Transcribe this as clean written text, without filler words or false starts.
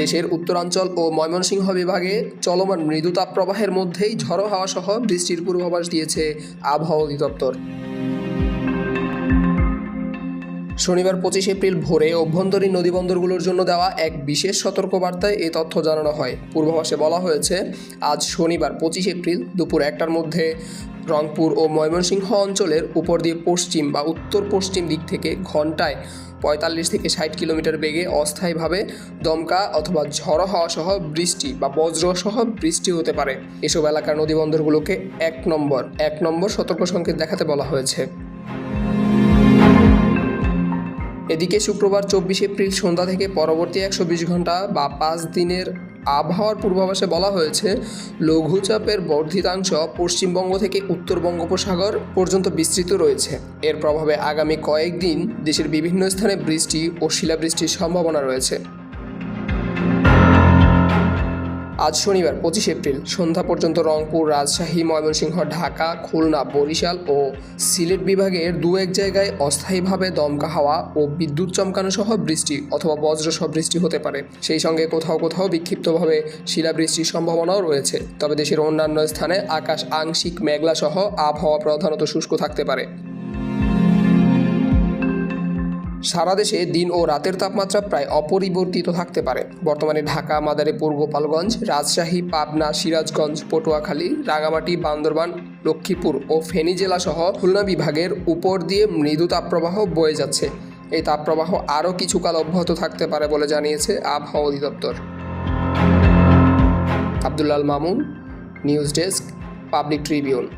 দেশের উত্তরাঞ্চল ও ময়মনসিংহ বিভাগে চলমান মৃদু তাপপ্রবাহের মধ্যেই ঝড়ো হাওয়া সহ বৃষ্টির পূর্বাভাস দিয়েছে আবহাওয়া অধিদপ্তর। শনিবার 25 এপ্রিল ভোরে অভ্যন্তরীণ নদীবন্দরগুলোর জন্য দেওয়া এক বিশেষ সতর্কবার্তায় এই তথ্য জানানো হয়। পূর্বাভাসে বলা হয়েছে, আজ শনিবার 25 এপ্রিল দুপুর 1টার মধ্যে রংপুর ও ময়মনসিংহ অঞ্চলের উপর দিয়ে পশ্চিম বা উত্তর পশ্চিম দিক থেকে ঘন্টায় 45 থেকে 60 কিলোমিটার বেগে অস্থায়ীভাবে দমকা অথবা ঝড়ো হাওয়া সহ বৃষ্টি বা বজ্র সহ বৃষ্টি হতে পারে। এসব এলাকার নদীবন্দরগুলোকে এক নম্বর সতর্ক সংকেত দেখাতে বলা হয়েছে। এদিকে শুক্রবার 24 এপ্রিল সন্ধ্যা থেকে পরবর্তী 120 ঘন্টা বা 5 দিনের আবহাওয়ার পূর্বাভাসে বলা হয়েছে, লঘুচাপের বর্ধিতাংশ পশ্চিমবঙ্গ থেকে উত্তর বঙ্গোপসাগর পর্যন্ত বিস্তৃত রয়েছে। এর প্রভাবে আগামী কয়েকদিন দেশের বিভিন্ন স্থানে বৃষ্টি ও শিলাবৃষ্টির সম্ভাবনা রয়েছে। আজ শনিবার 25 এপ্রিল সন্ধ্যা পর্যন্ত রংপুর, রাজশাহী, ময়মনসিংহ, ঢাকা, খুলনা, বরিশাল ও সিলেট বিভাগের দু-এক জায়গায় অস্থায়ীভাবে দমকা হাওয়া ও বিদ্যুৎ চমকানো সহ বৃষ্টি অথবা বজ্র সহ বৃষ্টি হতে পারে। সেই সঙ্গে কোথাও কোথাও বিক্ষিপ্তভাবে শিলাবৃষ্টির সম্ভাবনাও রয়েছে। তবে দেশের অন্যান্য স্থানে আকাশ আংশিক মেঘলা সহ আবহাওয়া প্রধানত শুষ্ক থাকতে পারে। সারা দেশে দিন ও রাতের তাপমাত্রা প্রায় অপরিবর্তিত থাকতে পারে। বর্তমানে ঢাকা, মাদারীপুর, গোপালগঞ্জ, রাজশাহী, পাবনা, সিরাজগঞ্জ, পটুয়াখালী, রাঙামাটি, বান্দরবান, লক্ষ্মীপুর ও ফেনী জেলা সহ খুলনা বিভাগের উপর দিয়ে মৃদু তাপপ্রবাহ বয়ে যাচ্ছে। এই তাপপ্রবাহ আরও কিছুকাল অব্যাহত থাকতে পারে বলে জানিয়েছে আবহাওয়া অধিদপ্তর। Abdullah Mamun, news desk, Public Tribune.